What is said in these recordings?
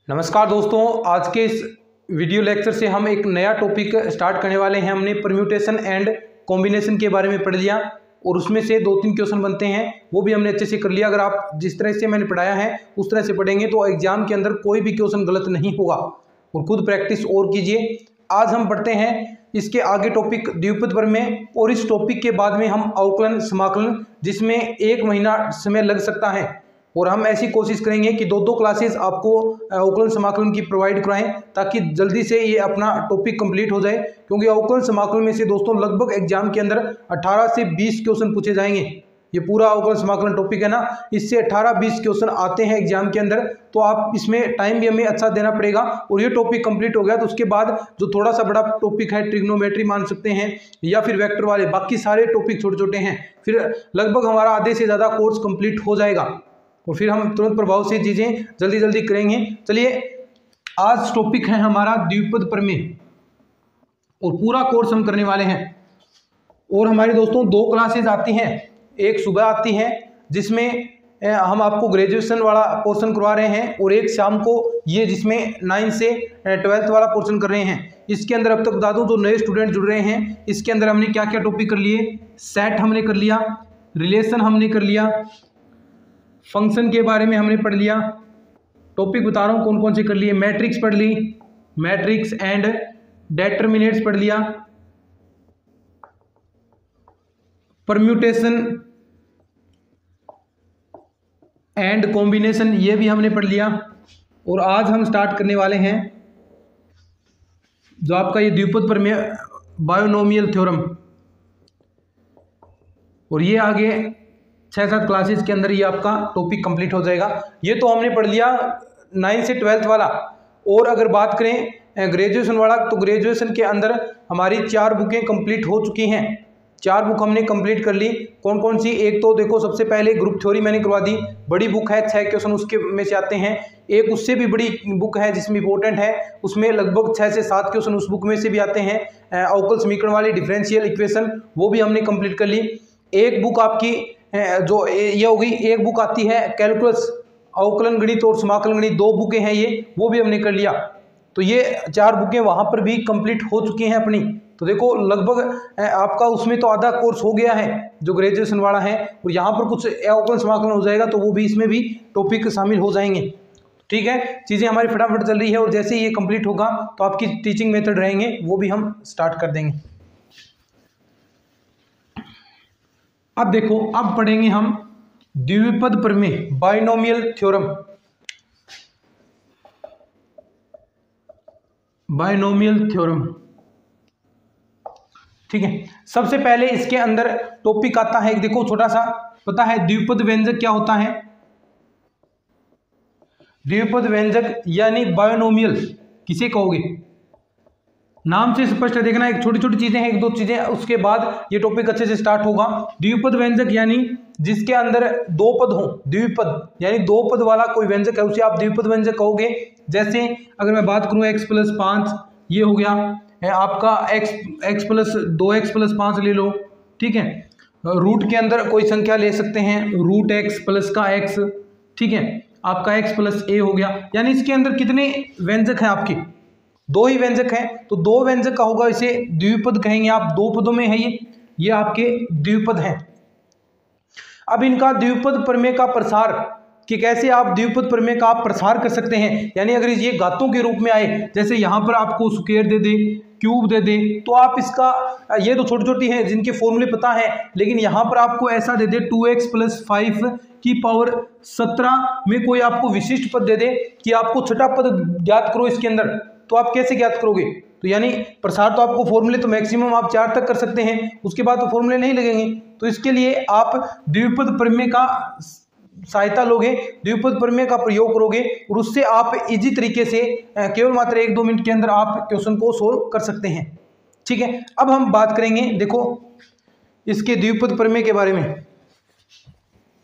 नमस्कार दोस्तों, आज के इस वीडियो लेक्चर से हम एक नया टॉपिक स्टार्ट करने वाले हैं। हमने परम्यूटेशन एंड कॉम्बिनेशन के बारे में पढ़ लिया और उसमें से 2-3 क्वेश्चन बनते हैं, वो भी हमने अच्छे से कर लिया। अगर आप जिस तरह से मैंने पढ़ाया है उस तरह से पढ़ेंगे तो एग्जाम के अंदर कोई भी क्वेश्चन गलत नहीं होगा। और खुद प्रैक्टिस और कीजिए। आज हम पढ़ते हैं इसके आगे टॉपिक द्विपद प्रमेय, और इस टॉपिक के बाद में हम अवकलन समाकलन, जिसमें 1 महीना समय लग सकता है, और हम ऐसी कोशिश करेंगे कि 2-2 क्लासेस आपको अवकलन समाकलन की प्रोवाइड कराएं ताकि जल्दी से ये अपना टॉपिक कंप्लीट हो जाए। क्योंकि अवकलन समाकलन में से दोस्तों लगभग एग्जाम के अंदर 18 से 20 क्वेश्चन पूछे जाएंगे। ये पूरा अवकलन समाकलन टॉपिक है ना, इससे 18-20 क्वेश्चन आते हैं एग्जाम के अंदर, तो आप इसमें टाइम भी हमें अच्छा देना पड़ेगा। और ये टॉपिक कंप्लीट हो गया तो उसके बाद जो थोड़ा सा बड़ा टॉपिक है, ट्रिग्नोमेट्री मान सकते हैं या फिर वेक्टर वाले, बाकी सारे टॉपिक छोटे छोटे हैं, फिर लगभग हमारा आधे से ज़्यादा कोर्स कंप्लीट हो जाएगा और फिर हम तुरंत प्रभाव से चीज़ें जल्दी जल्दी करेंगे। चलिए, आज टॉपिक है हमारा द्विपद प्रमेय और पूरा कोर्स हम करने वाले हैं। और हमारे दोस्तों 2 क्लासेस आती हैं, एक सुबह आती है जिसमें हम आपको ग्रेजुएशन वाला पोर्शन करवा रहे हैं, और एक शाम को ये जिसमें 9 से 12th वाला पोर्शन कर रहे हैं। इसके अंदर अब तक बता दूं, जो नए स्टूडेंट जुड़ रहे हैं, इसके अंदर हमने क्या क्या टॉपिक कर लिए। सेट हमने कर लिया, रिलेशन हमने कर लिया, फंक्शन के बारे में हमने पढ़ लिया। टॉपिक बता रहा हूँ कौन कौन से कर लिए। मैट्रिक्स पढ़ ली, मैट्रिक्स एंड डेटर्मिनेट्स पढ़ लिया, परम्यूटेशन एंड कॉम्बिनेशन ये भी हमने पढ़ लिया। और आज हम स्टार्ट करने वाले हैं जो आपका ये द्विपद प्रमेय, बायोनोमियल थ्योरम, और ये आगे 6-7 क्लासेस के अंदर ये आपका टॉपिक कंप्लीट हो जाएगा। ये तो हमने पढ़ लिया 9 से 12th वाला। और अगर बात करें ग्रेजुएशन वाला, तो ग्रेजुएशन के अंदर हमारी 4 बुकें कंप्लीट हो चुकी हैं। 4 बुक हमने कंप्लीट कर ली। कौन कौन सी? एक तो देखो, सबसे पहले ग्रुप थ्योरी मैंने करवा दी, बड़ी बुक है, 6 क्वेश्चन उसके में से आते हैं। एक उससे भी बड़ी बुक है जिसमें इंपॉर्टेंट है, उसमें लगभग 6 से 7 क्वेश्चन उस बुक में से भी आते हैं। अवकल समीकरण वाली डिफरेंशियल इक्वेशन, वो भी हमने कंप्लीट कर ली। एक बुक आपकी जो ये होगी, एक बुक आती है कैलकुलस, अवकलन गणित और समाकलन गणित, 2 बुकें हैं ये, वो भी हमने कर लिया। तो ये 4 बुकें वहाँ पर भी कंप्लीट हो चुकी हैं अपनी। तो देखो, लगभग आपका उसमें तो आधा कोर्स हो गया है जो ग्रेजुएशन वाला है, और यहाँ पर कुछ अवकलन समाकलन हो जाएगा, तो वो भी इसमें भी टॉपिक शामिल हो जाएंगे। ठीक है, चीज़ें हमारी फटाफट चल रही है, और जैसे ही ये कंप्लीट होगा तो आपकी टीचिंग मेथड रहेंगे वो भी हम स्टार्ट कर देंगे। अब देखो, अब पढ़ेंगे हम द्विपद प्रमेय, बाइनोमियल थ्योरम, बाइनोमियल थ्योरम। ठीक है, सबसे पहले इसके अंदर टॉपिक आता है एक, देखो छोटा सा, पता है द्विपद व्यंजक क्या होता है? द्विपद व्यंजक यानी बाइनोमियल किसे कहोगे? नाम से स्पष्ट है, देखना, एक छोटी छोटी चीजें हैं, 1-2 चीजें, उसके बाद ये टॉपिक अच्छे से स्टार्ट होगा। द्विपद व्यंजक यानी जिसके अंदर 2 पद हो, द्विपद यानी 2 पद वाला कोई व्यंजक है, उसे आप द्विपद व्यंजक कहोगे। जैसे अगर मैं बात करूं x+5, ये हो गया आपका x + 2x + 5 ले लो। ठीक है, रूट के अंदर कोई संख्या ले सकते हैं, रूट x प्लस का x, ठीक है, आपका x + a हो गया। यानी इसके अंदर कितने व्यंजक हैं आपके? 2 ही व्यंजक हैं, तो 2 व्यंजक का होगा, इसे द्विपद कहेंगे आप। 2 पदों में है ये आपके द्विपद हैं। अब इनका द्विपद प्रमेय का प्रसार, कि कैसे आप द्विपद प्रमेय का आप प्रसार कर सकते हैं, यानी अगर ये घातों के रूप में आए, जैसे यहाँ पर आपको स्क्वायर दे दे, क्यूब दे दे, तो आप इसका, ये तो छोटी छोटी हैं जिनके फॉर्मूले पता है, लेकिन यहाँ पर आपको ऐसा दे दे 2x + 5 की पावर 17 में कोई आपको विशिष्ट पद दे दे कि आपको छठा पद ज्ञात करो इसके अंदर, तो आप कैसे ज्ञात करोगे? तो यानी प्रसार तो आपको फॉर्मूले तो मैक्सिमम आप 4 तक कर सकते हैं, उसके बाद तो फॉर्मूले नहीं लगेंगे। तो इसके लिए आप द्विपद प्रमेय का सहायता लोगे, द्विपद प्रमेय का प्रयोग करोगे, और उससे आप इजी तरीके से केवल मात्र 1-2 मिनट के अंदर आप क्वेश्चन को सोल्व कर सकते हैं। ठीक है, अब हम बात करेंगे, देखो इसके द्विपद प्रमेय के बारे में।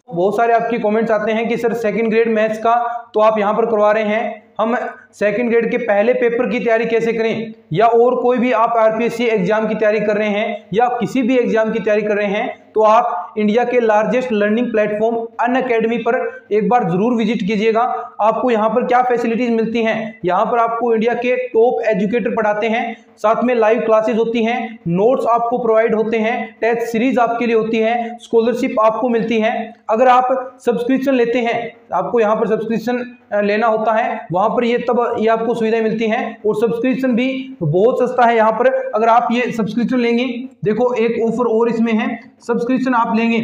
बहुत सारे आपके कमेंट्स आते हैं कि सर 2nd ग्रेड मैथ्स का तो आप यहाँ पर करवा रहे हैं, हम 2nd ग्रेड के पहले पेपर की तैयारी कैसे करें, या और कोई भी आप आरपीएससी एग्जाम की तैयारी कर रहे हैं या किसी भी एग्जाम की तैयारी कर रहे हैं, तो आप इंडिया के लार्जेस्ट लर्निंग प्लेटफॉर्म अनअकैडमी पर एक बार जरूर विजिट कीजिएगा। आपको यहाँ पर क्या फैसिलिटीज मिलती हैं, यहाँ पर आपको इंडिया के टॉप एजुकेटर पढ़ाते हैं, साथ में लाइव क्लासेस होती हैं, नोट्स आपको प्रोवाइड होते हैं, टेस्ट सीरीज आपके लिए होती है, स्कॉलरशिप आपको मिलती है। अगर आप सब्सक्रिप्शन लेते हैं, आपको यहाँ पर सब्सक्रिप्शन लेना होता है, वहां पर ये आपको सुविधाएं मिलती हैं और सब्सक्रिप्शन भी बहुत सस्ता है यहाँ पर। अगर आप ये सब्सक्रिप्शन लेंगे, देखो एक ऑफर और इसमें है, सब्सक्रिप्शन आप लेंगे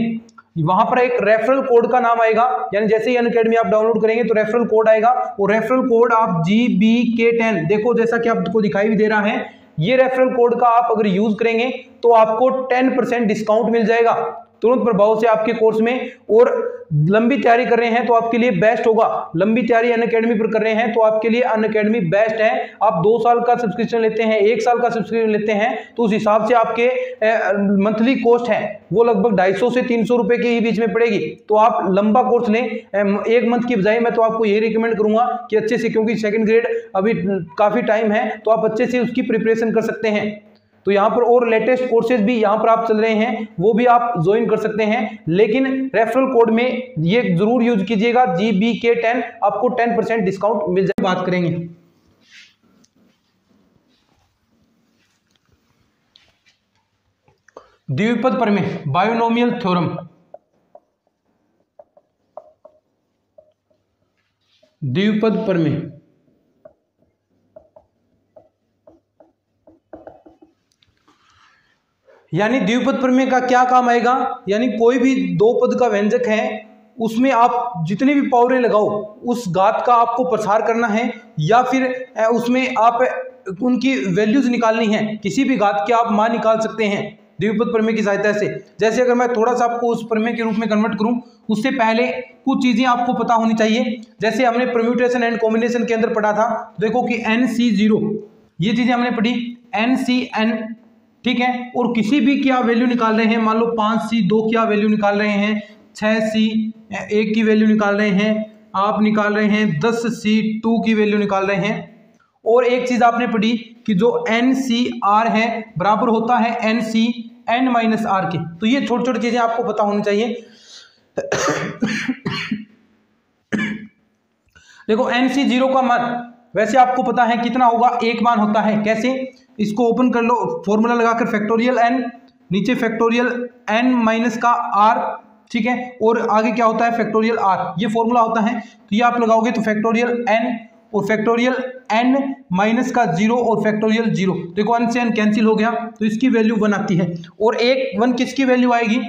वहां पर एक रेफरल कोड का नाम आएगा, यानी जैसे ही अनअकैडमी आप डाउनलोड करेंगे तो रेफरल कोड आएगा और रेफरल कोड आप GBK10, देखो जैसा कि आपको दिखाई भी दे रहा है, ये रेफरल कोड का आप अगर यूज करेंगे तो आपको 10% डिस्काउंट मिल जाएगा तुरंत प्रभाव से आपके कोर्स में। और लंबी तैयारी कर रहे हैं तो आपके लिए बेस्ट होगा, लंबी तैयारी अनअकैडमी पर कर रहे हैं तो आपके लिए अनअकैडमी बेस्ट है। आप 2 साल का सब्सक्रिप्शन लेते हैं, 1 साल का सब्सक्रिप्शन लेते हैं तो उस हिसाब से आपके मंथली कॉस्ट है वो लगभग 250 से 300 रुपए के ही बीच में पड़ेगी। तो आप लंबा कोर्स लें, 1 मंथ की बजाय मैं तो आपको यही रिकमेंड करूंगा कि अच्छे से, क्योंकि सेकंड ग्रेड अभी काफी टाइम है तो आप अच्छे से उसकी प्रिपरेशन कर सकते हैं। तो यहाँ पर और लेटेस्ट कोर्सेज भी यहाँ पर आप चल रहे हैं, वो भी आप ज्वाइन कर सकते हैं, लेकिन रेफरल कोड में ये जरूर यूज कीजिएगा GBK10, आपको 10% डिस्काउंट मिल जाए। बात करेंगे द्विपद प्रमेय, बायोनोमियल थ्योरम। द्विपद प्रमेय यानी द्विपद प्रमेय का क्या काम आएगा, यानी कोई भी 2 पद का व्यंजक है उसमें आप जितनी भी पावरें लगाओ उस घात का आपको प्रसार करना है, या फिर उसमें आप उनकी वैल्यूज निकालनी है, किसी भी घात के आप मान निकाल सकते हैं द्विपद प्रमेय की सहायता से। जैसे अगर मैं थोड़ा सा आपको उस प्रमेय के रूप में कन्वर्ट करूं, उससे पहले कुछ चीजें आपको पता होनी चाहिए। जैसे हमने परम्यूटेशन एंड कॉम्बिनेशन के अंदर पढ़ा था, देखो कि NC0, ये चीजें हमने पढ़ी, NCN, ठीक है, और किसी भी की आप वैल्यू निकाल रहे हैं, मान लो 5C2 की आप वैल्यू निकाल रहे हैं, 6C1 की वैल्यू निकाल रहे हैं, आप निकाल रहे हैं 10C2 की वैल्यू निकाल रहे हैं। और एक चीज आपने पढ़ी कि जो NCR है बराबर होता है NCN-R के। तो ये छोटी छोटी चीजें आपको पता होनी चाहिए। देखो NC0 का मान वैसे आपको पता है कितना होगा, 1 मान होता है। कैसे, इसको ओपन कर लो, फॉर्मूला लगाकर फैक्टोरियल n, नीचे फैक्टोरियल n माइनस का r, ठीक है, और आगे क्या होता है फैक्टोरियल r, ये फॉर्मूला होता है। तो ये आप लगाओगे तो फैक्टोरियल n और फैक्टोरियल n माइनस का 0 और फैक्टोरियल 0, देखो n से n कैंसिल हो गया तो इसकी वैल्यू 1 आती है। और एक 1 किसकी वैल्यू आएगी,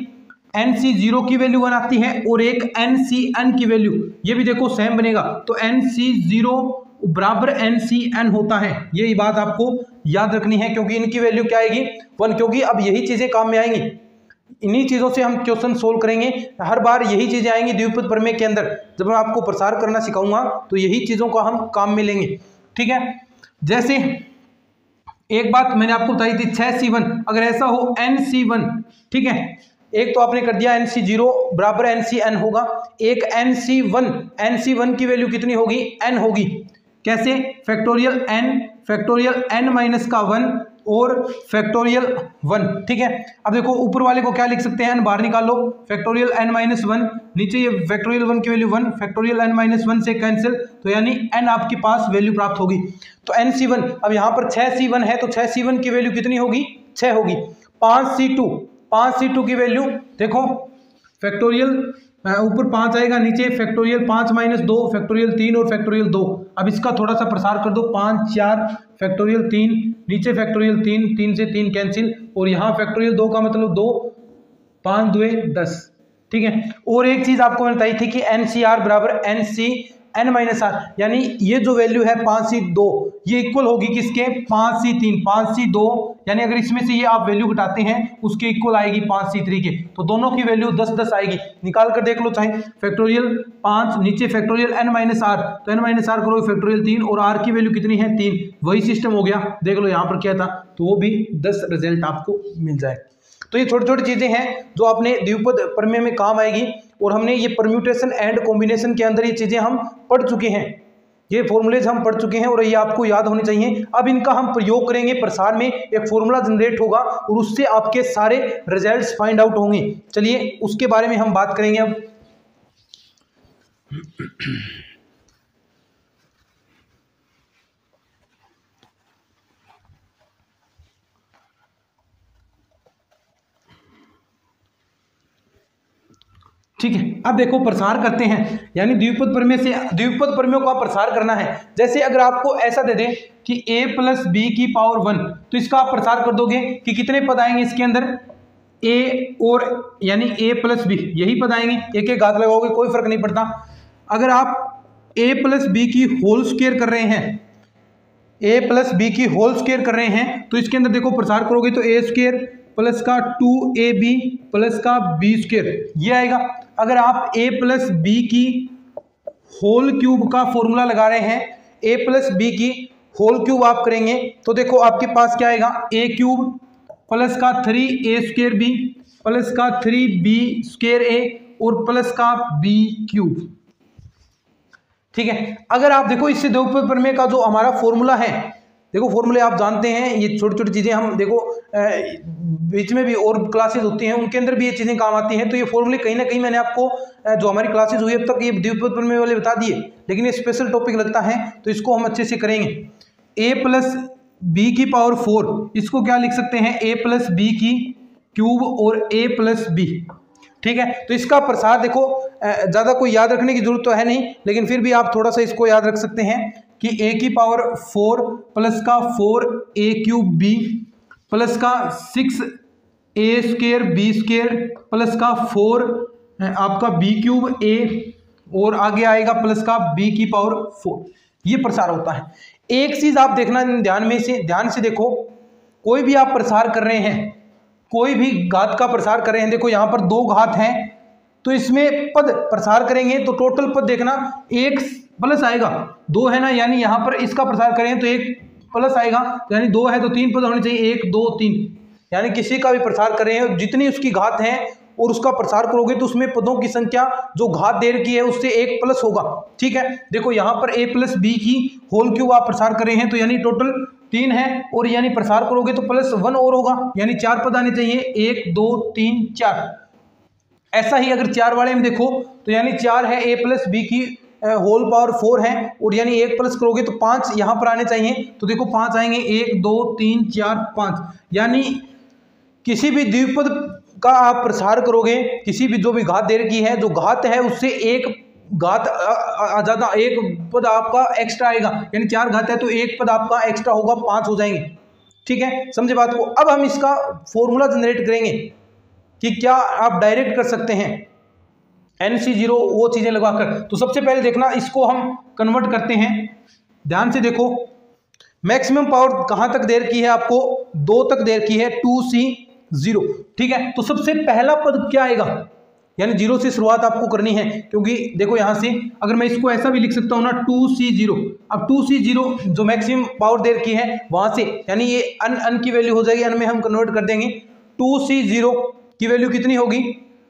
NC0 की वैल्यू 1 आती है, और एक NCN की वैल्यू, ये भी देखो सेम बनेगा, तो NC0 बराबर NCN होता है। ये बात आपको याद रखनी है क्योंकि इनकी वैल्यू क्या आएगी 1, क्योंकि अब यही चीजें काम में आएंगी, इन्हीं चीजों से हम क्वेश्चन सोल्व करेंगे, हर बार यही चीजें आएंगी द्विपद प्रमेय के अंदर। जब मैं आपको प्रसार करना सिखाऊंगा तो यही चीजों का हम काम में लेंगे, ठीक है। जैसे एक बात मैंने आपको बताई थी 6C1, अगर ऐसा हो NC1, ठीक है, एक तो आपने कर दिया NC0 बराबर NCN होगा, एक NC1 की वैल्यू कितनी होगी, n होगी। कैसे, फैक्टोरियल n माइनस का 1 और फैक्टोरियल 1, ठीक है। अब देखो ऊपर वाले को क्या लिख सकते हैं, n बाहर निकाल लो, फैक्टोरियल n माइनस 1, नीचे ये फैक्टोरियल 1 की वैल्यू 1, फैक्टोरियल n माइनस 1 से कैंसिल, तो यानी n आपके पास वैल्यू प्राप्त होगी। तो NC1, अब यहाँ पर 6C1 है तो 6C1 की वैल्यू कितनी होगी, 6 होगी। 5C2 की वैल्यू देखो, फैक्टोरियल ऊपर 5 आएगा, नीचे फैक्टोरियल 5 माइनस 2, फैक्टोरियल 3 और फैक्टोरियल 2। अब इसका थोड़ा सा प्रसार कर दो, 5 4 फैक्टोरियल 3, नीचे फैक्टोरियल 3, 3 से 3 कैंसिल, और यहाँ फैक्टोरियल 2 का मतलब 2, 5 2 10, ठीक है। और एक चीज आपको मैंने बताई थी कि NCR बराबर NCN-R, यानी ये जो वैल्यू है 5C2 ये इक्वल होगी किसके, 5C3, 5C2, यानी अगर इसमें से ये आप वैल्यू घटाते हैं उसके इक्वल आएगी 5C3 के, तो दोनों की वैल्यू 10 आएगी, निकाल कर देख लो चाहे। फैक्टोरियल 5, नीचे फैक्टोरियल n-R, तो n-R करो फैक्टोरियल 3, और r की वैल्यू कितनी है 3, वही सिस्टम हो गया। देख लो यहाँ पर क्या था, तो वो भी 10 रिजल्ट आपको मिल जाए। तो ये छोटी छोटी चीजें हैं जो आपने द्विपद प्रमेय में काम आएगी, और हमने ये परम्यूटेशन एंड कॉम्बिनेशन के अंदर ये चीजें हम पढ़ चुके हैं। ये फॉर्मूलेज हम पढ़ चुके हैं और ये आपको याद होने चाहिए। अब इनका हम प्रयोग करेंगे प्रसार में, एक फॉर्मूला जनरेट होगा और उससे आपके सारे रिजल्ट्स फाइंड आउट होंगे। चलिए उसके बारे में हम बात करेंगे अब। ठीक है, अब देखो प्रसार करते हैं, यानी द्विपद प्रमेय से द्विपद प्रमेयों का प्रसार करना है। जैसे अगर आपको ऐसा दे दें कि a प्लस बी की पावर 1, तो इसका आप प्रसार कर दोगे कि कितने पद आएंगे इसके अंदर, a और यानी a प्लस बी, यही पद आएंगे, एक एक घात लगाओगे कोई फर्क नहीं पड़ता। अगर आप a प्लस बी की होल स्क्वायर कर रहे हैं, a प्लस बी की होल स्क्वायर कर रहे हैं, तो इसके अंदर देखो प्रसार करोगे तो a स्क्वायर प्लस का 2ab प्लस का b स्क्वायर ये आएगा। अगर आप a प्लस बी की होल क्यूब का फॉर्मूला लगा रहे हैं, a प्लस बी की होल क्यूब आप करेंगे तो देखो आपके पास क्या आएगा, a क्यूब प्लस का 3a स्क्वायर b प्लस का 3b स्क्वायर a और प्लस का b क्यूब। ठीक है, अगर आप देखो इससे द्विपद प्रमेय का जो हमारा फॉर्मूला है, देखो फॉर्मूले आप जानते हैं, ये छोटी छोटी चीजें हम देखो बीच में भी और क्लासेस होती हैं उनके अंदर भी ये चीजें काम आती हैं। तो ये फॉर्मूले कहीं ना कहीं मैंने आपको जो हमारी क्लासेस हुई अब तक ये द्विपद प्रमेय वाले बता दिए, लेकिन ये स्पेशल टॉपिक लगता है तो इसको हम अच्छे से करेंगे। a प्लस बी की पावर 4, इसको क्या लिख सकते हैं, a प्लस बी की क्यूब और a प्लस बी। ठीक है, तो इसका प्रसार देखो ज़्यादा कोई याद रखने की जरूरत तो है नहीं, लेकिन फिर भी आप थोड़ा सा इसको याद रख सकते हैं कि a की पावर 4 प्लस का 4a क्यूब b प्लस का 6a square b square plus का 4 आपका b क्यूब a और आगे आएगा प्लस का b की पावर 4, ये प्रसार होता है। एक चीज आप देखना ध्यान से देखो, कोई भी आप प्रसार कर रहे हैं, कोई भी घात का प्रसार कर रहे हैं, देखो यहाँ पर 2 घात हैं तो इसमें पद प्रसार करेंगे तो टोटल पद देखना 1 प्लस आएगा, 2 है ना, यानी यहाँ पर इसका प्रसार करें तो 1 प्लस आएगा, यानी 2 है तो 3 पद होने चाहिए, 1 2 3, यानी किसी का भी प्रसार कर रहे हैं जितनी उसकी घात है और उसका प्रसार करोगे तो उसमें पदों की संख्या जो घात दे रखी है उससे 1 प्लस होगा। ठीक है, देखो यहाँ पर a प्लस बी की होल क्यूब आप प्रसार कर रहे हैं तो यानी टोटल 3 है और यानी प्रसार करोगे तो प्लस 1 और होगा, यानी 4 पद आने चाहिए, 1 2 3 4। ऐसा ही अगर 4 वाले में देखो तो यानी 4 है, a प्लस बी की होल पावर 4 है और यानी 1 प्लस करोगे तो 5 यहाँ पर आने चाहिए, तो देखो 5 आएंगे, 1 2 3 4 5, यानी किसी भी द्विपद का आप प्रसार करोगे, किसी भी जो भी घात दे रखी है, जो घात है उससे 1 घात ज़्यादा, 1 पद आपका एक्स्ट्रा आएगा, यानी 4 घात है तो 1 पद आपका एक्स्ट्रा होगा, 5 हो जाएंगे। ठीक है, समझे बात को। अब हम इसका फॉर्मूला जनरेट करेंगे कि क्या आप डायरेक्ट कर सकते हैं NC0 वो चीजें लगाकर। तो सबसे पहले देखना इसको हम कन्वर्ट करते हैं, ध्यान से देखो, मैक्सिमम पावर कहां तक दे रखी है आपको, 2 तक दे रखी है, 2C0। ठीक है, तो सबसे पहला पद क्या आएगा, यानी 0 से शुरुआत आपको करनी है, क्योंकि देखो यहां से अगर मैं इसको ऐसा भी लिख सकता हूं ना 2C0, अब 2C0 जो मैक्सिमम पावर दे रखी है वहां से, यानी ये अन की वैल्यू हो जाएगी, अन में हम कन्वर्ट कर देंगे, 2C0 की वैल्यू कितनी होगी,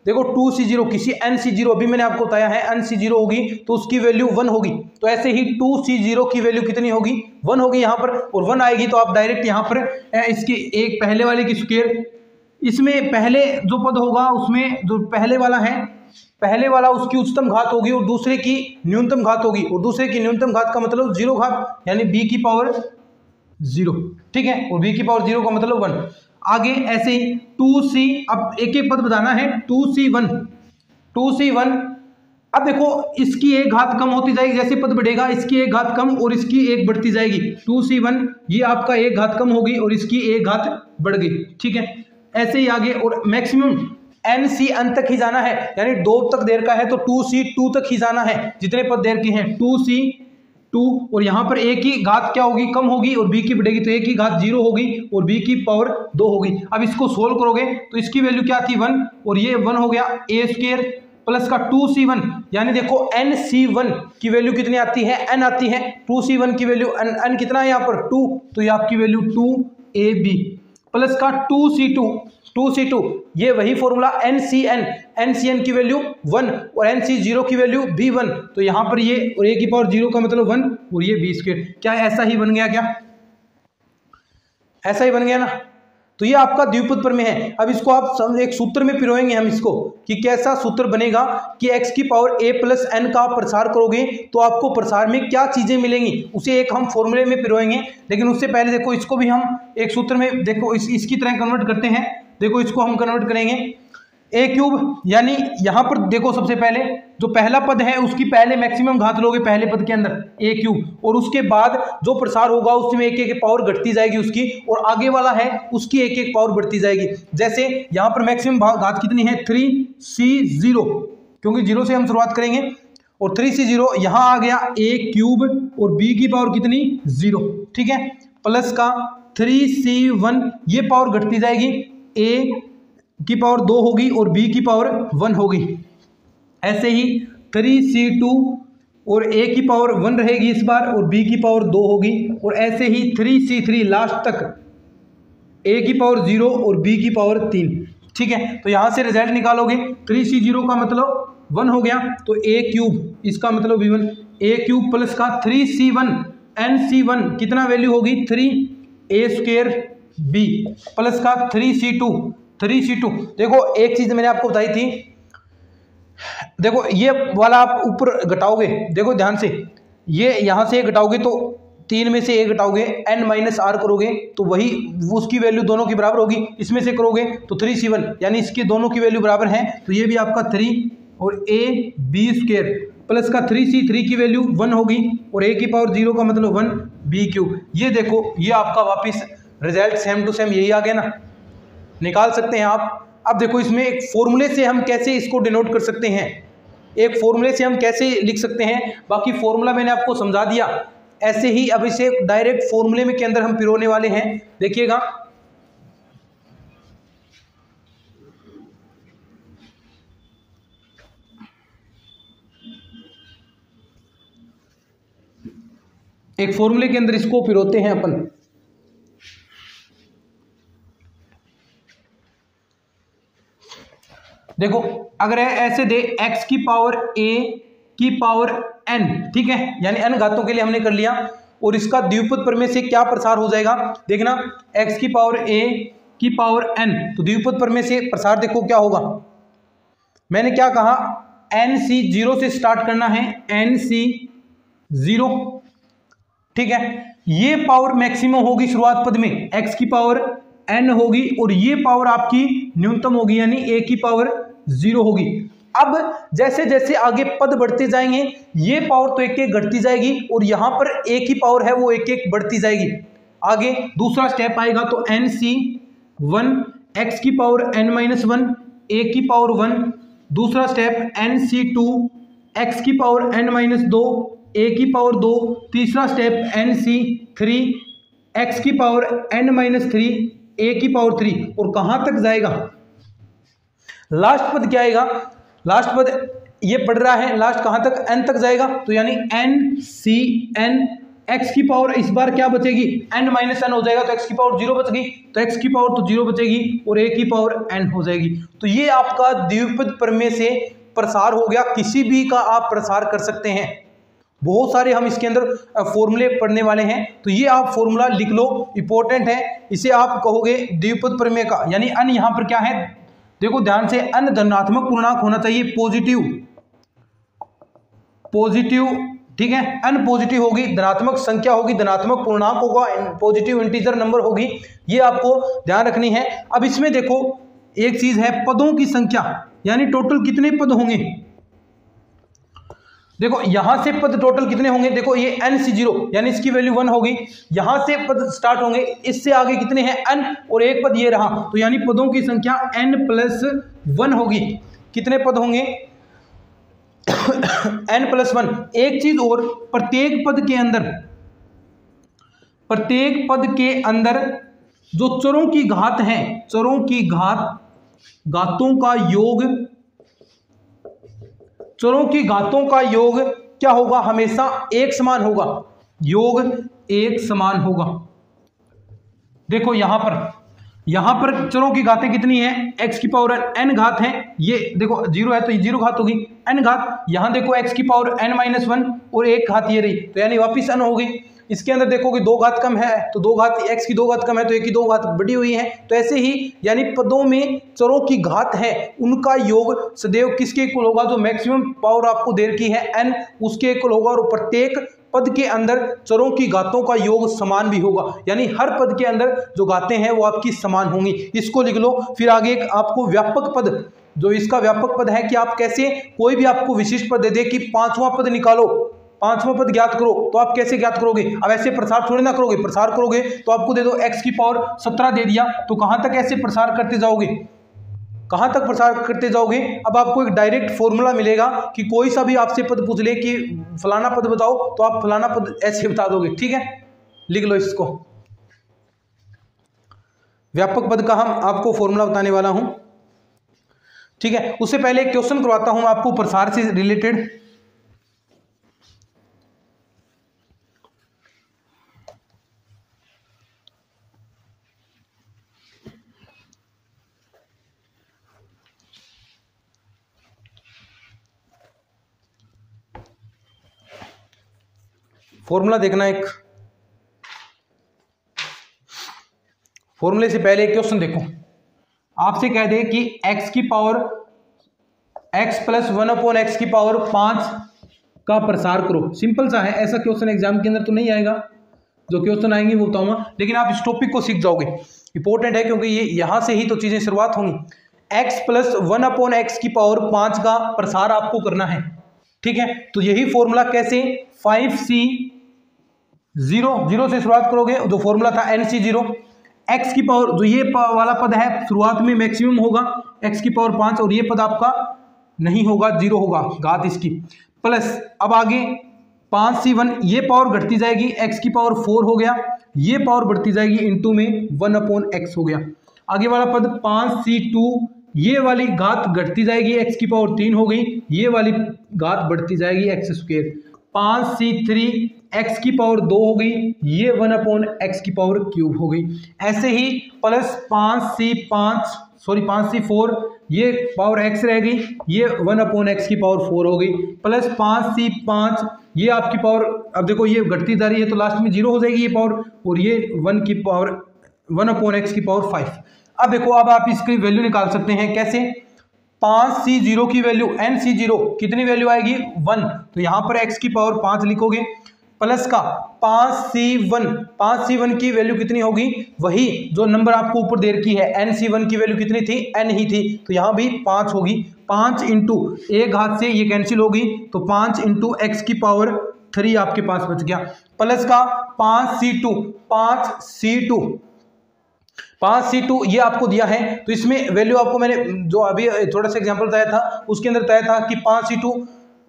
देखो 2C0 किसी NC0 अभी मैंने आपको बताया है NC0 होगी तो उसकी वैल्यू 1 होगी, तो ऐसे ही 2C0 की वैल्यू कितनी होगी, 1 होगी यहाँ पर, और 1 आएगी तो आप डायरेक्ट यहाँ पर इसकी एक पहले वाले की स्क्वायर, इसमें पहले जो पद होगा उसमें जो पहले वाला है, पहले वाला उसकी उच्चतम घात होगी और दूसरे की न्यूनतम घात होगी, और दूसरे की न्यूनतम घात का मतलब 0 घात, यानी b की पावर 0। ठीक है, और b की पावर 0 का मतलब 1। आगे ऐसे ही 2C, अब एक एक पद बताना है, 2C1, अब देखो इसकी एक घात कम होती जाएगी, जैसे पद बढ़ेगा इसकी एक घात कम और इसकी एक बढ़ती जाएगी, 2C1 ये आपका एक घात कम होगी और इसकी एक घात बढ़ गई। ठीक है, ऐसे ही आगे, और मैक्सिमम NC अंत तक ही जाना है, यानी 2 तक देर का है तो 2C2 तक ही जाना है, जितने पद देर के हैं 2C2, और यहाँ पर एक ही घात क्या होगी, कम होगी, और b की बढ़ेगी तो एक ही घात 0 होगी और b की पावर 2 होगी। अब इसको सोल्व करोगे तो इसकी वैल्यू क्या थी 1, और ये 1 हो गया, a स्क्वायर प्लस का 2C1, यानी देखो NC1 की वैल्यू कितनी आती है, n आती है, 2C1 की वैल्यू n कितना है यहाँ पर 2, तो ये आपकी वैल्यू 2AB प्लस का 2C2, ये वही फॉर्मूला NCN, NCn की वैल्यू 1 और NC0 की वैल्यू भी 1, तो यहाँ पर ये और a की पावर 0 का मतलब 1 और ये b स्क्वायर। क्या ऐसा ही बन गया? क्या ऐसा ही बन गया ना? तो ये आपका द्विपद प्रमेय है। अब इसको आप एक सूत्र में पिरोएंगे हम इसको कि कैसा सूत्र बनेगा कि x की पावर a प्लस n का प्रसार करोगे तो आपको प्रसार में क्या चीजें मिलेंगी, उसे एक हम फॉर्मूले में पिरोएंगे। लेकिन उससे पहले देखो इसको भी हम एक सूत्र में देखो इसकी तरह कन्वर्ट करते हैं। देखो इसको हम कन्वर्ट करेंगे a क्यूब, यानी यहाँ पर देखो सबसे पहले जो पहला पद है उसकी पहले मैक्सिमम घात लोगे पहले पद के अंदर a क्यूब, और उसके बाद जो प्रसार होगा उसमें एक एक पावर घटती जाएगी उसकी, और आगे वाला है उसकी एक एक पावर बढ़ती जाएगी। जैसे यहाँ पर मैक्सिमम घात कितनी है 3c0, क्योंकि 0 से हम शुरुआत करेंगे, और 3c0 यहाँ आ गया a क्यूब और b की पावर कितनी 0, ठीक है, प्लस का 3c1, ये पावर घटती जाएगी, a की पावर 2 होगी और b की पावर 1 होगी। ऐसे ही 3c2 और a की पावर 1 रहेगी इस बार और b की पावर 2 होगी, और ऐसे ही 3c3 लास्ट तक a की पावर 0 और b की पावर 3, ठीक है। तो यहाँ से रिजल्ट निकालोगे 3c0 का मतलब 1 हो गया, तो a क्यूब इसका मतलब v1, a क्यूब प्लस का 3c1 nc1 कितना वैल्यू होगी 3a स्क्वायर b प्लस का 3c2 देखो एक चीज मैंने आपको बताई थी, देखो ये वाला आप ऊपर घटाओगे, देखो ध्यान से, ये यहां से घटाओगे तो 3 में से 1 घटाओगे n माइनस आर करोगे तो वही उसकी वैल्यू दोनों की बराबर होगी, इसमें से करोगे तो 3c1 यानी इसके दोनों की वैल्यू बराबर है, तो ये भी आपका 3 और a b स्क्वायर प्लस का 3c3 की वैल्यू 1 होगी और a की पावर 0 का मतलब 1 b क्यूब। ये देखो ये आपका वापिस रिजल्ट सेम टू सेम यही आ गया ना, निकाल सकते हैं आप। अब देखो इसमें एक फॉर्मूले से हम कैसे इसको डिनोट कर सकते हैं, एक फॉर्मूले से हम कैसे लिख सकते हैं, बाकी फॉर्मूला मैंने आपको समझा दिया। ऐसे ही अब इसे डायरेक्ट फॉर्मूले में के अंदर हम पिरोने वाले हैं, देखिएगा। एक फॉर्मूले के अंदर इसको पिरोते हैं अपन। देखो अगर ऐसे दे x की पावर a की पावर n, ठीक है, यानी n घातों के लिए हमने कर लिया, और इसका द्विपद प्रमेय से क्या प्रसार हो जाएगा, देखना x की पावर a की पावर n, तो द्विपद प्रमेय से प्रसार देखो क्या होगा। मैंने क्या कहा nc0 से स्टार्ट करना है, nc0, ठीक है, ये पावर मैक्सिमम होगी शुरुआत पद में, x की पावर n होगी और ये पावर आपकी न्यूनतम होगी यानी a की पावर 0 होगी। अब जैसे जैसे आगे पद बढ़ते जाएंगे ये पावर तो एक एक घटती जाएगी और यहां पर a की पावर है वो एक एक बढ़ती जाएगी। आगे दूसरा स्टेप आएगा तो nc1 x की पावर n-1 a की पावर 1, दूसरा स्टेप nc2 x की पावर n-2 a की पावर 2, तीसरा स्टेप nc3 x की पावर n-3 a की पावर 3, और कहां तक जाएगा, लास्ट पद क्या आएगा, लास्ट पद ये बढ़ रहा है, लास्ट कहां तक n तक जाएगा, तो यानी ncn x की पावर इस बार क्या बचेगी n-n हो जाएगा, तो x की पावर 0 बच गई, तो x की पावर तो 0 बचेगी और a की पावर n हो जाएगी। तो ये आपका द्विपद प्रमेय से प्रसार हो गया, किसी भी का आप प्रसार कर सकते हैं। बहुत सारे हम इसके अंदर फॉर्मूले पढ़ने वाले हैं, तो ये आप फॉर्मूला लिख लो, इंपॉर्टेंट है। इसे आप कहोगे द्विपद प्रमेय का, यानी अन यहां पर क्या है, देखो ध्यान से, अन धनात्मक पूर्णांक होना चाहिए, पॉजिटिव, ठीक है, अन पॉजिटिव होगी, धनात्मक संख्या होगी, धनात्मक पूर्णांक होगा, पॉजिटिव इंटीजर नंबर होगी, ये आपको ध्यान रखनी है। अब इसमें देखो एक चीज है पदों की संख्या, यानी टोटल कितने पद होंगे, देखो यहां से पद टोटल कितने होंगे, देखो ये nc0 यानी इसकी वैल्यू 1 होगी, यहां से पद स्टार्ट होंगे, इससे आगे कितने हैं n और एक पद ये रहा, तो यानी पदों की संख्या n+1 होगी। कितने पद होंगे n+1। एक चीज और, प्रत्येक पद के अंदर जो चरों की घात है, चरों की घातों का योग, चरों की घातों का योग क्या होगा, हमेशा एक समान होगा, योग एक समान होगा। देखो यहां पर यहां पर चरों की घातें कितनी है, x की पावर n घात है, ये देखो 0 है तो ये 0 घात होगी, n घात, यहां देखो x की पावर n-1 और 1 घात ये रही, तो यानी वापिस n होगी। इसके अंदर देखोगे 2 घात कम है तो 2 घात, x की 2 घात कम है तो 1 की 2 घात बढ़ी हुई है। तो ऐसे ही यानी पदों में चरों की घात है उनका योग सदैव किसके इक्वल होगा, जो मैक्सिमम पावर आपको दे रखी है n उसके इक्वल होगा, और प्रत्येक पद के अंदर चरों की घातों का योग समान भी होगा, यानी हर पद के अंदर जो घातें हैं वो आपकी समान होंगी। इसको लिख लो। फिर आगे एक आपको व्यापक पद, जो इसका व्यापक पद है कि आप कैसे, कोई भी आपको विशिष्ट पद दे दे कि पांचवा पद निकालो, पांचवा पद ज्ञात करो, तो आप कैसे ज्ञात करोगे। अब ऐसे प्रसार थोड़ी ना करोगे, प्रसार करोगे तो आपको दे दो x की पावर 17 दे दिया, तो कहां तक ऐसे प्रसार करते जाओगे, कहां तक प्रसार करते जाओगे। अब आपको एक डायरेक्ट फॉर्मूला मिलेगा कि कोई सा भी आपसे पद पूछ ले कि फलाना पद बताओ, तो आप फलाना पद ऐसे बता दोगे। ठीक है, लिख लो इसको। व्यापक पद का हम आपको फॉर्मूला बताने वाला हूं। ठीक है, उससे पहले एक क्वेश्चन करवाता हूं आपको प्रसार से रिलेटेड। फॉर्मूला देखना, एक फॉर्मूले से पहले एक क्वेश्चन देखो। आपसे कह दे कि x की पावर x प्लस 1/x की पावर 5 का प्रसार करो। सिंपल सा है, ऐसा क्वेश्चन एग्जाम के अंदर तो नहीं आएगा, जो क्वेश्चन आएंगे वो बताऊंगा, लेकिन आप इस टॉपिक को सीख जाओगे। इंपॉर्टेंट है क्योंकि ये यहां से ही तो चीजें शुरुआत होंगी। x प्लस 1/x की पावर 5 का प्रसार आपको करना है। ठीक है, तो यही फॉर्मूला कैसे, 5c 0 से शुरुआत करोगे, जो फॉर्मूला था nc0, x की पावर, जो ये वाला पद है शुरुआत में मैक्सिमम होगा x की पावर 5, और ये पद आपका नहीं होगा, 0 होगा घात इसकी, प्लस अब आगे 5c1, ये पावर घटती जाएगी, x की पावर 4 हो गया, ये पावर बढ़ती जाएगी इंटू में 1/x हो गया। आगे वाला पद 5c2, ये वाली घात घटती जाएगी, x की पावर 3 हो गई, ये वाली घात बढ़ती जाएगी x²। 5c3, x की पावर 2 हो गई, ये 1/x की पावर क्यूब हो गई। ऐसे ही प्लस 5c4, ये पावर x रह गई, ये 1/x की पावर 4 हो गई, प्लस 5c5, ये आपकी पावर, अब देखो ये घटती जा रही है तो लास्ट में 0 हो जाएगी ये पावर, और ये 1 की पावर 1/x की पावर 5। अब देखो, अब आप इसकी वैल्यू निकाल सकते हैं कैसे, 5c0 की वैल्यू, nc0 कितनी वैल्यू आएगी 1, तो यहां पर x की पावर 5 लिखोगे, प्लस का 5c1 की वैल्यू कितनी होगी, वही जो नंबर आपको ऊपर दे रखी है, nc1 की वैल्यू कितनी थी, n ही थी, तो यहां भी 5 होगी। 5 इंटू एक घात से ये कैंसिल होगी, तो 5 इंटू एक्स की पावर 3 आपके पास बच गया, प्लस का 5c2 ये आपको दिया है। तो इसमें वैल्यू आपको मैंने जो अभी थोड़ा सा एग्जांपल बताया था उसके अंदर बताया था कि 5c2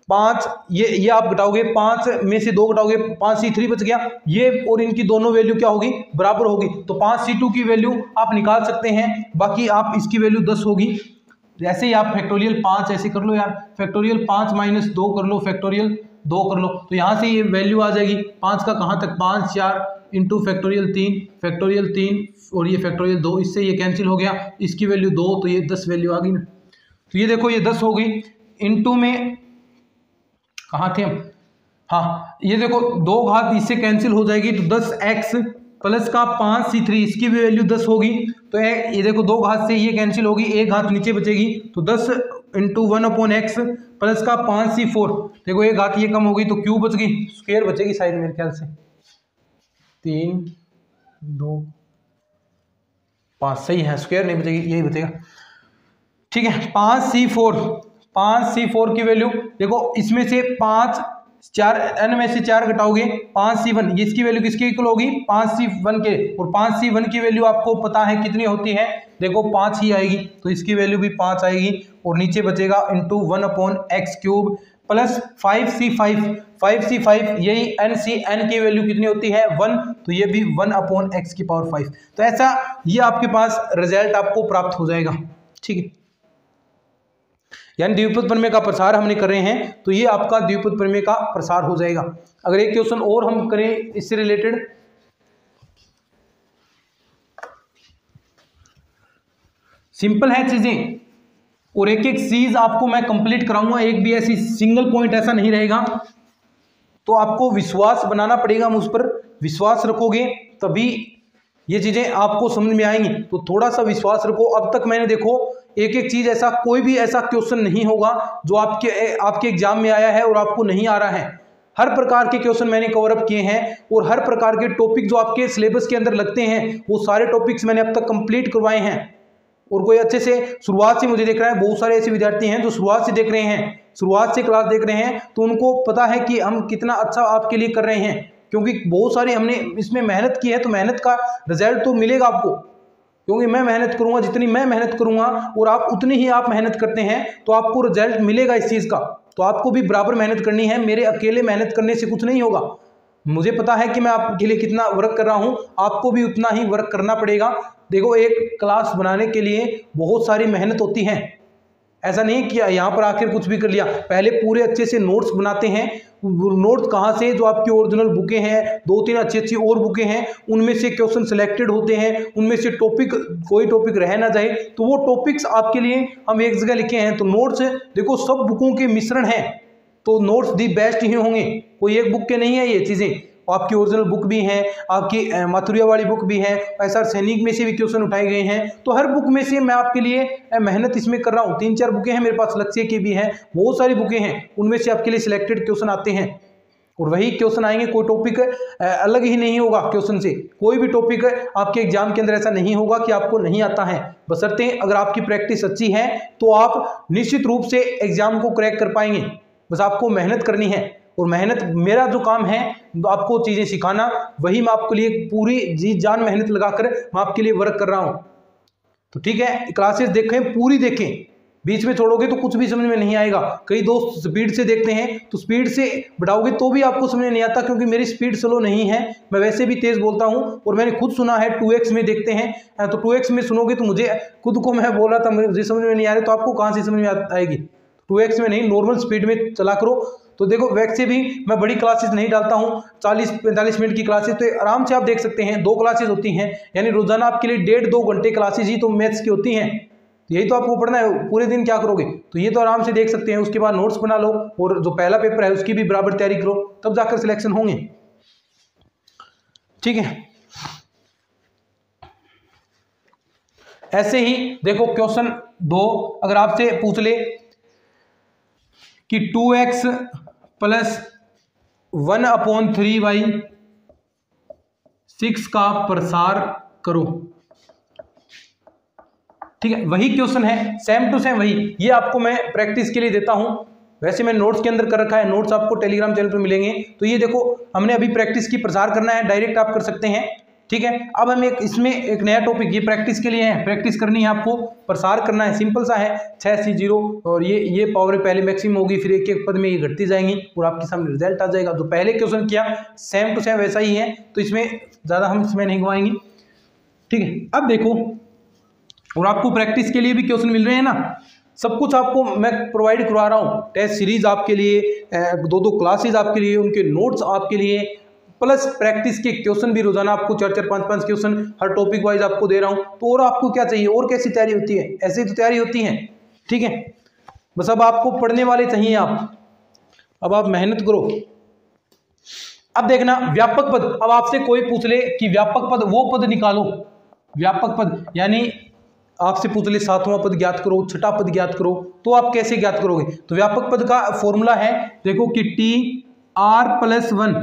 5, ये आप घटाओगे, 5 में से 2 घटाओगे, 5c3 बच गया, ये और इनकी दोनों वैल्यू क्या होगी, बराबर होगी, तो 5c2 की वैल्यू आप निकाल सकते हैं। बाकी आप इसकी वैल्यू 10 होगी। जैसे ही आप फैक्टोरियल 5 ऐसे कर लो यार, फैक्टोरियल 5 माइनस 2 कर लो, फैक्टोरियल 2 कर लो, तो यहाँ से ये वैल्यू आ जाएगी 5 का कहाँ तक, 5 4 इंटू फैक्टोरियल 3 और ये फैक्टोरियल 2, इससे ये कैंसिल हो गया, इसकी वैल्यू 2, तो ये 10 वैल्यू आ गई ना। तो ये देखो ये 10 हो गई, इंटू में कहाँ थे हम, हाँ ये देखो 2 घात इससे कैंसिल हो जाएगी, तो 10x प्लस का 5c3, इसकी भी वैल्यू 10 होगी, तो ये देखो 2 घात से ये कैंसिल होगी, 1 घात नीचे बचेगी, तो 10 इंटू 1/x प्लस का 5c4, देखो 1 घात ये कम होगी तो क्यूब बच गई, स्क्वायर बचेगी शायद मेरे ख्याल से, 3 2 5 सही है, स्क्वायर नहीं बचेगी, यही बचेगा। ठीक है, 5c4 की वैल्यू देखो, इसमें से 5 4 n में से 4 घटाओगे, 5c1, ये इसकी वैल्यू किसके इक्वल होगी, 5c1 के, और 5c1 की वैल्यू आपको पता है कितनी होती है, देखो 5 ही आएगी, तो इसकी वैल्यू भी 5 आएगी, और नीचे बचेगा इंटू 1/x³ प्लस 5c5, यही n की वैल्यू कितनी होती है 1, तो ये भी 1/x की पावर 5। तो ऐसा ये आपके पास रिजल्ट आपको प्राप्त हो जाएगा। ठीक है, यानी द्विपद प्रमेय का प्रसार हमने कर रहे हैं, तो ये आपका द्विपद प्रमेय का प्रसार हो जाएगा। अगर एक क्वेश्चन और हम करें इससे रिलेटेड, सिंपल है चीजें, और एक एक चीज आपको मैं कंप्लीट कराऊंगा, एक भी ऐसी सिंगल पॉइंट ऐसा नहीं रहेगा। तो आपको विश्वास बनाना पड़ेगा, मुझ पर विश्वास रखोगे तभी ये चीजें आपको समझ में आएंगी। तो थोड़ा सा विश्वास रखो। अब तक मैंने देखो एक एक चीज, ऐसा कोई भी ऐसा क्वेश्चन नहीं होगा जो आपके एग्जाम में आया है और आपको नहीं आ रहा है। हर प्रकार के क्वेश्चन मैंने कवर अप किए हैं, और हर प्रकार के टॉपिक जो आपके सिलेबस के अंदर लगते हैं वो सारे टॉपिक्स मैंने अब तक कंप्लीट करवाए हैं। और कोई अच्छे से शुरुआत से मुझे देख रहा है, बहुत सारे ऐसे विद्यार्थी हैं जो शुरुआत से देख रहे हैं, शुरुआत से क्लास देख रहे हैं, तो उनको पता है कि हम कितना अच्छा आपके लिए कर रहे हैं, क्योंकि बहुत सारी हमने इसमें मेहनत की है। तो मेहनत का रिजल्ट तो मिलेगा आपको, क्योंकि मैं मेहनत करूंगा, जितनी मैं मेहनत करूंगा और आप उतनी ही आप मेहनत करते हैं तो आपको रिजल्ट मिलेगा इस चीज़ का। तो आपको भी बराबर मेहनत करनी है, मेरे अकेले मेहनत करने से कुछ नहीं होगा। मुझे पता है कि मैं आपके लिए कितना वर्क कर रहा हूं, आपको भी उतना ही वर्क करना पड़ेगा। देखो, एक क्लास बनाने के लिए बहुत सारी मेहनत होती है, ऐसा नहीं कि यहाँ पर आखिर कुछ भी कर लिया। पहले पूरे अच्छे से नोट्स बनाते हैं। नोट्स कहाँ से, जो आपकी ओरिजिनल बुकें हैं, 2-3 अच्छी और बुकें हैं, उनमें से क्वेश्चन सिलेक्टेड होते हैं, उनमें से टॉपिक, कोई टॉपिक रह ना जाए, तो वो टॉपिक्स आपके लिए हम एक जगह लिखे हैं। तो नोट्स देखो सब बुकों के मिश्रण हैं, तो नोट्स दी बेस्ट ही होंगे, कोई एक बुक के नहीं है ये चीज़ें। आपकी ओरिजिनल बुक भी है, आपकी माथुरिया वाली बुक भी है, ऐसा सैनिक में से भी क्वेश्चन उठाए गए हैं। तो हर बुक में से मैं आपके लिए मेहनत इसमें कर रहा हूँ। 3-4 बुकें हैं मेरे पास, लक्ष्य की भी हैं, बहुत सारी बुकें हैं, उनमें से आपके लिए सिलेक्टेड क्वेश्चन आते हैं और वही क्वेश्चन आएंगे। कोई टॉपिक अलग ही नहीं होगा क्वेश्चन से, कोई भी टॉपिक आपके एग्जाम के अंदर ऐसा नहीं होगा कि आपको नहीं आता है। बशर्ते अगर आपकी प्रैक्टिस अच्छी है तो आप निश्चित रूप से एग्जाम को क्रैक कर पाएंगे। बस आपको मेहनत करनी है, और मेहनत मेरा जो काम है आपको चीज़ें सिखाना, वही मैं आपके लिए पूरी जी जान मेहनत लगाकर मैं आपके लिए वर्क कर रहा हूँ। तो ठीक है, क्लासेस देखें, पूरी देखें, बीच में छोड़ोगे तो कुछ भी समझ में नहीं आएगा। कई दोस्त स्पीड से देखते हैं, तो स्पीड से बढ़ाओगे तो भी आपको समझ में नहीं आता, क्योंकि मेरी स्पीड स्लो नहीं है, मैं वैसे भी तेज़ बोलता हूँ। और मैंने खुद सुना है 2x में देखते हैं, तो 2x में सुनोगे तो मुझे खुद को, मैं बोला था मुझे समझ में नहीं आ रही, तो आपको कहाँ से समझ में आएगी। 2x में नहीं, नॉर्मल स्पीड में चला करो। तो देखो, वैसे भी मैं बड़ी क्लासेस नहीं डालता हूँ, 40-45 मिनट की क्लासेस, तो आराम से आप देख सकते हैं। 2 क्लासेस होती हैं, यानी रोजाना आपके लिए 1.5-2 घंटे क्लासेस ही तो मैथ्स की होती हैं। तो यही तो आपको पढ़ना है, पूरे दिन क्या करोगे, तो ये तो आराम से देख सकते हैं। उसके बाद नोट्स बना लो, और जो पहला पेपर है उसकी भी बराबर तैयारी करो, तब जाकर सिलेक्शन होंगे। ठीक है, ऐसे ही देखो क्वेश्चन 2 अगर आपसे पूछ ले कि 2x + 1/3y 6 का प्रसार करो, ठीक है, वही क्वेश्चन है, सेम टू सेम वही। ये आपको मैं प्रैक्टिस के लिए देता हूं, वैसे मैं नोट्स के अंदर कर रखा है, नोट्स आपको टेलीग्राम चैनल पर मिलेंगे। तो ये देखो, हमने अभी प्रैक्टिस की, प्रसार करना है, डायरेक्ट आप कर सकते हैं। ठीक है, अब हम इसमें एक नया टॉपिक, ये प्रैक्टिस के लिए है, प्रैक्टिस करनी है आपको, प्रसार करना है, सिंपल सा है। 6c0 और ये पावर पहले मैक्सिमम होगी, फिर एक एक पद में ये घटती जाएंगी और आपके सामने रिजल्ट आ जाएगा। जो पहले क्वेश्चन किया सेम टू सेम वैसा ही है, तो इसमें ज़्यादा हम इसमें नहीं गवाएंगे। ठीक है, अब देखो, और आपको प्रैक्टिस के लिए भी क्वेश्चन मिल रहे हैं ना, सब कुछ आपको मैं प्रोवाइड करवा रहा हूँ। टेस्ट सीरीज आपके लिए, 2-2 क्लासेज आपके लिए, उनके नोट्स आपके लिए, प्लस प्रैक्टिस के क्वेश्चन भी रोजाना आपको 4-4, 5-5 क्वेश्चन हर टॉपिक वाइज आपको दे रहा हूँ। तो और आपको क्या चाहिए, और कैसी तैयारी होती है, ऐसे ही तो तैयारी होती है। ठीक है, बस अब आपको पढ़ने वाले चाहिए आप, अब आप मेहनत करो। अब देखना व्यापक पद, अब आपसे कोई पूछ ले कि व्यापक पद, वो पद निकालो। व्यापक पद यानी आपसे पूछ ले 7वां पद ज्ञात करो, 6ठा पद ज्ञात करो, तो आप कैसे ज्ञात करोगे। तो व्यापक पद का फॉर्मूला है, देखो कि TR+1,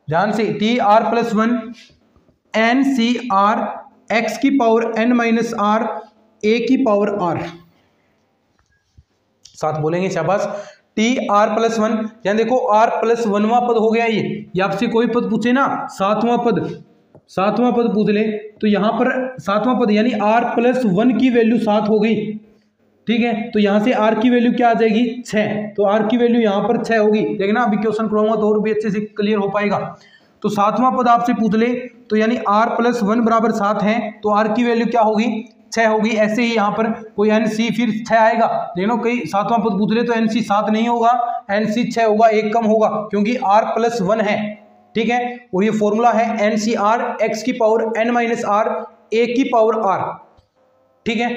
ध्यान से, TR+1 NCR x⁻n−r a⁻r, साथ बोलेंगे, शाबाश। TR+1 यानी देखो R+1वां पद हो गया ये आपसे कोई पद पूछे ना, 7वां पद पूछ ले, तो यहाँ पर 7वां पद यानी R+1 की वैल्यू 7 हो गई। ठीक है, तो यहाँ से R की वैल्यू क्या आ जाएगी, 6, तो R की वैल्यू यहाँ पर 6 होगी। देखना अभी क्वेश्चन कराऊंगा तो और भी अच्छे से क्लियर हो पाएगा। तो 7वां पद आपसे पूछ ले, तो यानी R+1 = 7 है, तो R की वैल्यू क्या होगी, 6 होगी। ऐसे ही यहाँ पर कोई NC फिर 6 आएगा, देखो कहीं 7वां पद पूछ ले तो NC 7 नहीं होगा, NC 6 होगा, एक कम होगा, क्योंकि R+1 है। ठीक है, और ये फॉर्मूला है NCR x⁻n−r a⁻r। ठीक है,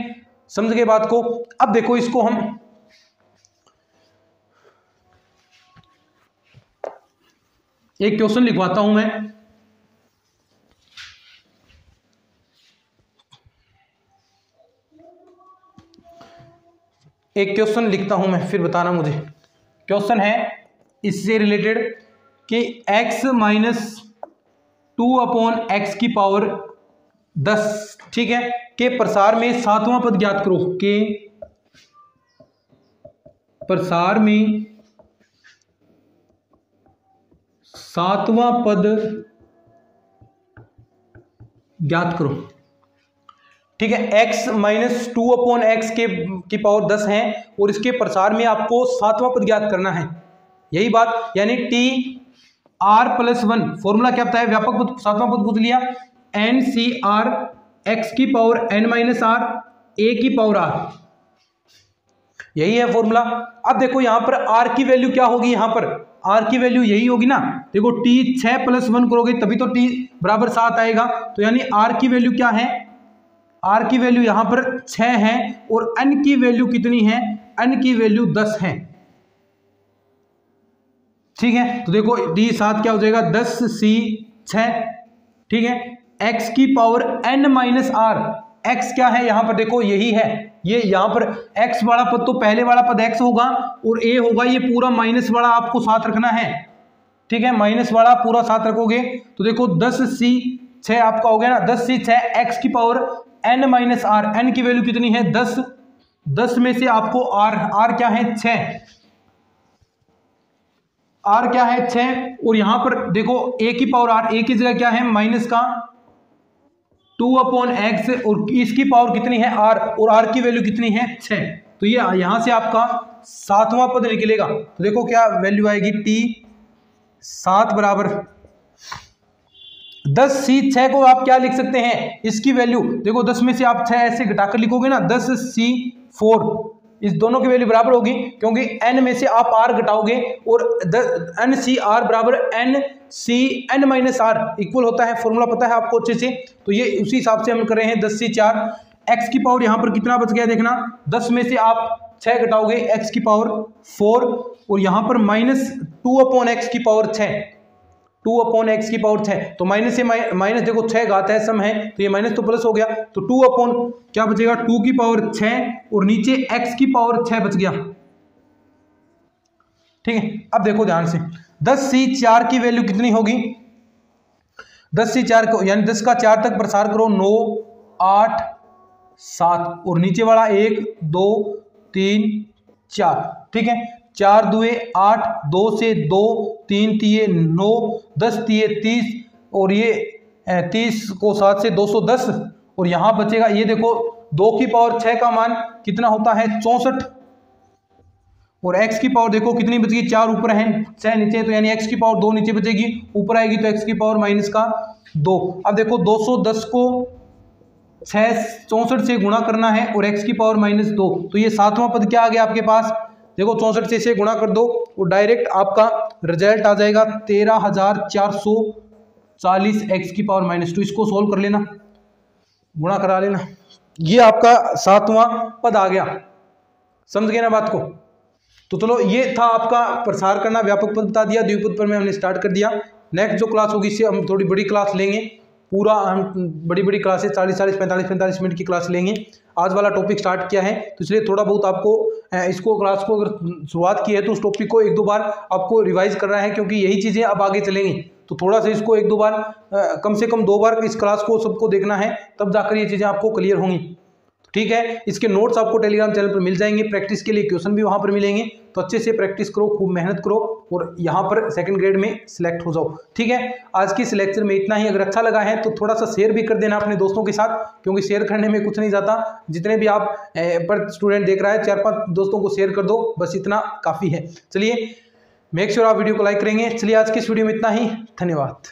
समझ गए बात को। अब देखो इसको हम एक क्वेश्चन लिखवाता हूं मैं। एक क्वेश्चन लिखता हूं मैं, फिर बताना मुझे। क्वेश्चन है इससे रिलेटेड कि x माइनस 2/x की पावर 10, ठीक है, के प्रसार में सातवां पद ज्ञात करो। के प्रसार में सातवां पद ज्ञात करो, ठीक है। x माइनस 2/x की पावर 10 है और इसके प्रसार में आपको सातवां पद ज्ञात करना है, यही बात। यानी टी आर प्लस 1, फॉर्मूला क्या बताया, व्यापक पद सातवां पद पूछ लिया, एन सी आर एक्स की power n minus R A की पावर आर, यही है फॉर्मूला। अब देखो यहां पर आर की वैल्यू क्या होगी, यहां पर आर की वैल्यू यही होगी ना। देखो टी 6 + 1 करोगे तभी तो टी बराबर 7 आएगा, तो यानी आर की वैल्यू क्या है, आर की वैल्यू यहां पर 6 है और एन की वैल्यू कितनी है, एन की वैल्यू 10 है, ठीक है। तो देखो डी 7 क्या हो जाएगा, 10 सी 6, ठीक है। एक्स की power n minus r, x क्या है यहां पर देखो यही है, ये यहां पर एक्स वाला पद तो पहले वाला पद एक्स होगा और ए होगा, ये पूरा माइनस वाला आपको साथ रखना है, ठीक है, माइनस वाला पूरा साथ रखोगे। तो देखो 10 सी 6 आपका हो गया ना, 10 सी 6 एक्स की power n minus r, n की वैल्यू कितनी है 10, 10 में से आपको आर क्या है 6, आर क्या है 6, और यहां पर देखो ए की पावर आर, ए की जगह क्या है माइनस का 2/x और इसकी पावर कितनी है आर, और आर की वैल्यू कितनी है 6, तो ये यहां से आपका सातवां पद निकलेगा। तो देखो क्या वैल्यू आएगी, टी 7 बराबर 10 सी 6 को आप क्या लिख सकते हैं, इसकी वैल्यू देखो 10 में से आप 6 ऐसे घटाकर लिखोगे ना, 10 सी 4, इस दोनों की वैल्यू बराबर होगी क्योंकि n में से आप r घटाओगे और n सी r बराबर n C n minus r equal होता है, फॉर्मूला पता है आपको अच्छे से। तो ये उसी हिसाब से हम कर रहे हैं, 10 सी 4, x की पावर यहाँ पर कितना बच गया देखना, 10 में से आप 6 घटाओगे x की पावर 4 और यहाँ पर माइनस 2/x की पावर 6, 2/x की पावर 6, तो माइनस से माइनस देखो 6 घात है सम है, तो ये माइनस तो प्लस हो गया, तो 2 क्या बचेगा 2 की पावर 6 और नीचे x की पावर 6 बच गया, ठीक है। अब देखो ध्यान से 10 सी 4 की वैल्यू कितनी होगी, 10 सी 4 को यानी 10 का 4 तक प्रसार करो, 9 8 7 और नीचे वाला 1 2 3 4, ठीक है, 4 दुए 8, 2 से 2, 3 तिये 9, 10 तिये 30 और ये 30 को 7 से 210 और यहाँ बचेगा ये देखो 2 की पावर 6 का मान कितना होता है 64 और x की पावर देखो कितनी बचेगी, 4 ऊपर है 6 नीचे, तो यानी x की पावर 2 नीचे बचेगी, ऊपर आएगी तो x की पावर माइनस का 2। अब देखो 210 को 64 से गुणा करना है और x की पावर -2, तो ये सातवां पद क्या आ गया आपके पास, देखो 64 से इसे गुणा कर दो और डायरेक्ट आपका रिजल्ट आ जाएगा 13,440 x की पावर -2। इसको सोल्व कर लेना, गुणा करा लेना, ये आपका सातवां पद आ गया, समझ गए ना बात को। तो चलो ये था आपका प्रसार करना, व्यापक पद बता दिया, द्विपद पर में हमने स्टार्ट कर दिया। नेक्स्ट जो क्लास होगी इससे हम थोड़ी बड़ी क्लास लेंगे, पूरा हम बड़ी बड़ी क्लासेस 40-40 45-45 मिनट की क्लास लेंगे। आज वाला टॉपिक स्टार्ट किया है तो इसलिए थोड़ा बहुत आपको इसको क्लास को अगर शुरुआत की है तो उस टॉपिक को 1-2 बार आपको रिवाइज करना है, क्योंकि यही चीज़ें अब आगे चलेंगी। तो थोड़ा सा इसको 1-2 बार कम से कम 2 बार इस क्लास को सबको देखना है, तब जाकर ये चीज़ें आपको क्लियर होंगी, ठीक है। इसके नोट्स आपको टेलीग्राम चैनल पर मिल जाएंगे, प्रैक्टिस के लिए क्वेश्चन भी वहाँ पर मिलेंगे, तो अच्छे से प्रैक्टिस करो, खूब मेहनत करो और यहाँ पर सेकंड ग्रेड में सिलेक्ट हो जाओ, ठीक है। आज की इस लेक्चर में इतना ही। अगर अच्छा लगा है तो थोड़ा सा शेयर भी कर देना अपने दोस्तों के साथ, क्योंकि शेयर करने में कुछ नहीं जाता, जितने भी आप पर स्टूडेंट देख रहा है 4-5 दोस्तों को शेयर कर दो, बस इतना काफ़ी है। चलिए मेक श्योर आप वीडियो को लाइक करेंगे। चलिए आज की इस वीडियो में इतना ही, धन्यवाद।